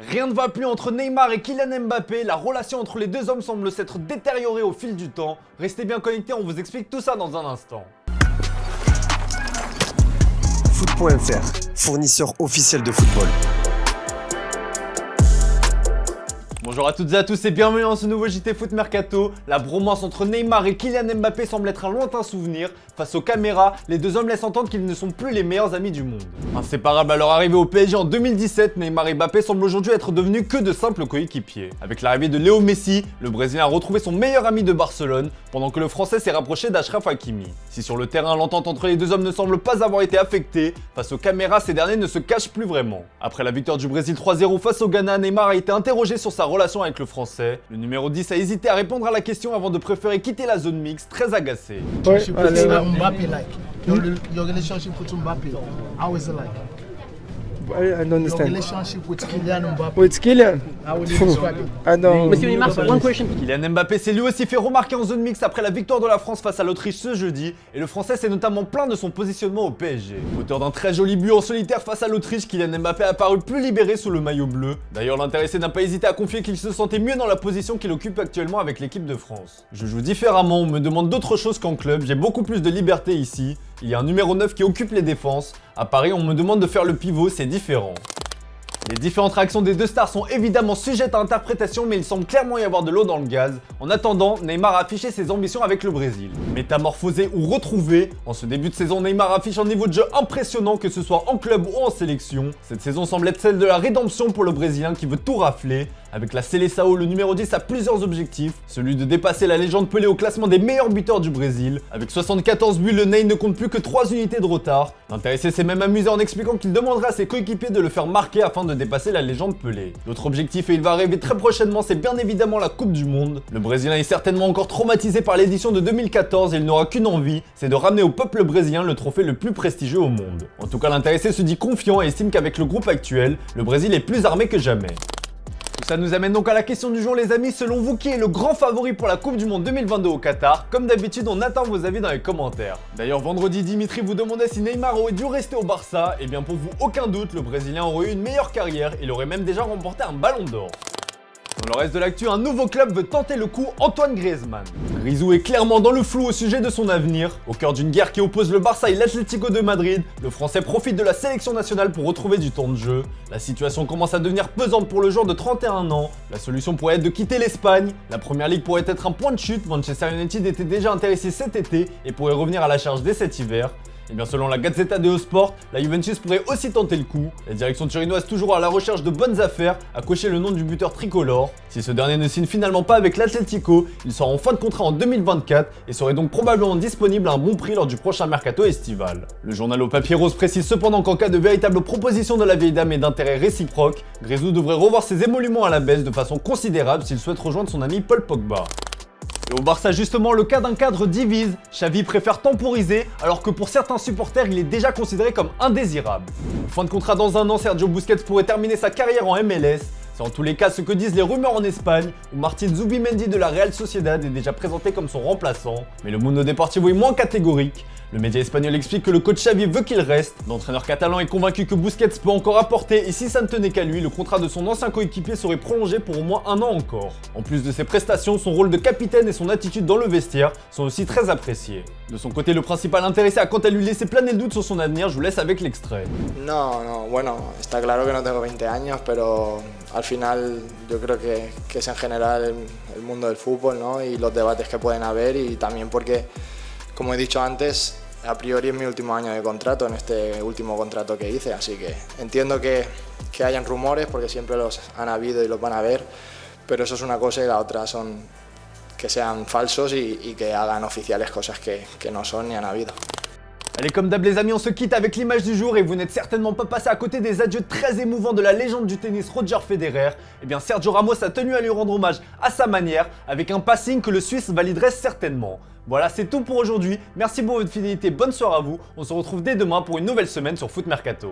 Rien ne va plus entre Neymar et Kylian Mbappé, la relation entre les deux hommes semble s'être détériorée au fil du temps. Restez bien connectés, on vous explique tout ça dans un instant. Foot.fr, fournisseur officiel de football. Bonjour à toutes et à tous et bienvenue dans ce nouveau JT Foot Mercato. La bromance entre Neymar et Kylian Mbappé semble être un lointain souvenir. Face aux caméras, les deux hommes laissent entendre qu'ils ne sont plus les meilleurs amis du monde. Inséparables à leur arrivée au PSG en 2017, Neymar et Mbappé semblent aujourd'hui être devenus que de simples coéquipiers. Avec l'arrivée de Léo Messi, le Brésilien a retrouvé son meilleur ami de Barcelone, pendant que le Français s'est rapproché d'Achraf Hakimi. Si sur le terrain l'entente entre les deux hommes ne semble pas avoir été affectée, face aux caméras, ces derniers ne se cachent plus vraiment. Après la victoire du Brésil 3-0 face au Ghana, Neymar a été interrogé sur sa relation avec le Français. Le numéro 10 a hésité à répondre à la question avant de préférer quitter la zone mixte, très agacé. Mbappé like your relationship with Mbappé. How is it like? I don't Your understand. relationship with Kylian Mbappé. With Kylian? How would you describe it? I don't. Monsieur Neymar, one question. Kylian Mbappé s'est lui aussi fait remarquer en zone mixte après la victoire de la France face à l'Autriche ce jeudi, et le Français s'est notamment plaint de son positionnement au PSG. Auteur d'un très joli but en solitaire face à l'Autriche, Kylian Mbappé a paru plus libéré sous le maillot bleu. D'ailleurs, l'intéressé n'a pas hésité à confier qu'il se sentait mieux dans la position qu'il occupe actuellement avec l'équipe de France. Je joue différemment, on me demande d'autres choses qu'en club, j'ai beaucoup plus de liberté ici. Il y a un numéro 9 qui occupe les défenses. À Paris, on me demande de faire le pivot, c'est différent. Les différentes réactions des deux stars sont évidemment sujettes à interprétation, mais il semble clairement y avoir de l'eau dans le gaz. En attendant, Neymar a affiché ses ambitions avec le Brésil. Métamorphosé ou retrouvé, en ce début de saison, Neymar affiche un niveau de jeu impressionnant, que ce soit en club ou en sélection. Cette saison semble être celle de la rédemption pour le Brésilien qui veut tout rafler. Avec la Seleção, le numéro 10 a plusieurs objectifs, celui de dépasser la légende Pelé au classement des meilleurs buteurs du Brésil. Avec 74 buts, le Ney ne compte plus que 3 unités de retard. L'intéressé s'est même amusé en expliquant qu'il demanderait à ses coéquipiers de le faire marquer afin de dépasser la légende Pelé. L'autre objectif, et il va arriver très prochainement, c'est bien évidemment la Coupe du Monde. Le Brésilien est certainement encore traumatisé par l'édition de 2014 et il n'aura qu'une envie, c'est de ramener au peuple brésilien le trophée le plus prestigieux au monde. En tout cas, l'intéressé se dit confiant et estime qu'avec le groupe actuel, le Brésil est plus armé que jamais. Tout ça nous amène donc à la question du jour les amis, selon vous qui est le grand favori pour la Coupe du Monde 2022 au Qatar? Comme d'habitude on attend vos avis dans les commentaires. D'ailleurs vendredi Dimitri vous demandait si Neymar aurait dû rester au Barça, et bien pour vous aucun doute, le Brésilien aurait eu une meilleure carrière, il aurait même déjà remporté un ballon d'or. Dans le reste de l'actu, un nouveau club veut tenter le coup, Antoine Griezmann. Grisou est clairement dans le flou au sujet de son avenir. Au cœur d'une guerre qui oppose le Barça et l'Atlético de Madrid, le Français profite de la sélection nationale pour retrouver du temps de jeu. La situation commence à devenir pesante pour le joueur de 31 ans. La solution pourrait être de quitter l'Espagne. La Première Ligue pourrait être un point de chute. Manchester United était déjà intéressé cet été et pourrait revenir à la charge dès cet hiver. Et bien selon la Gazzetta dello Sport, la Juventus pourrait aussi tenter le coup. La direction turinoise, toujours à la recherche de bonnes affaires, a coché le nom du buteur tricolore. Si ce dernier ne signe finalement pas avec l'Atlético, il sera en fin de contrat en 2024 et serait donc probablement disponible à un bon prix lors du prochain mercato estival. Le journal au papier rose précise cependant qu'en cas de véritable proposition de la vieille dame et d'intérêt réciproque, Grisou devrait revoir ses émoluments à la baisse de façon considérable s'il souhaite rejoindre son ami Paul Pogba. Et au Barça justement, le cas d'un cadre divise. Xavi préfère temporiser alors que pour certains supporters, il est déjà considéré comme indésirable. En fin de contrat dans un an, Sergio Busquets pourrait terminer sa carrière en MLS. C'est en tous les cas ce que disent les rumeurs en Espagne, où Martin Zubimendi de la Real Sociedad est déjà présenté comme son remplaçant. Mais le Mundo Deportivo est moins catégorique. Le média espagnol explique que le coach Xavi veut qu'il reste. L'entraîneur catalan est convaincu que Busquets peut encore apporter, et si ça ne tenait qu'à lui, le contrat de son ancien coéquipier serait prolongé pour au moins un an encore. En plus de ses prestations, son rôle de capitaine et son attitude dans le vestiaire sont aussi très appréciés. De son côté, le principal intéressé a quant à lui laissé planer le doute sur son avenir, je vous laisse avec l'extrait. No, bueno, está claro que no tengo 20 años, pero al final yo creo que es en general el mundo del fútbol, ¿no? Y los debates que pueden haber, y también porque, como he dicho antes, a priori es mi último año de contrato en este último contrato que hice, así que entiendo que hayan rumores porque siempre los han habido y los van a haber, pero eso es una cosa y la otra son que sean falsos y que hagan oficiales cosas que no son ni han habido. Allez, comme d'hab les amis, on se quitte avec l'image du jour et vous n'êtes certainement pas passé à côté des adieux très émouvants de la légende du tennis Roger Federer. Eh bien Sergio Ramos a tenu à lui rendre hommage à sa manière, avec un passing que le Suisse validerait certainement. Voilà, c'est tout pour aujourd'hui. Merci pour votre fidélité, bonne soirée à vous. On se retrouve dès demain pour une nouvelle semaine sur Foot Mercato.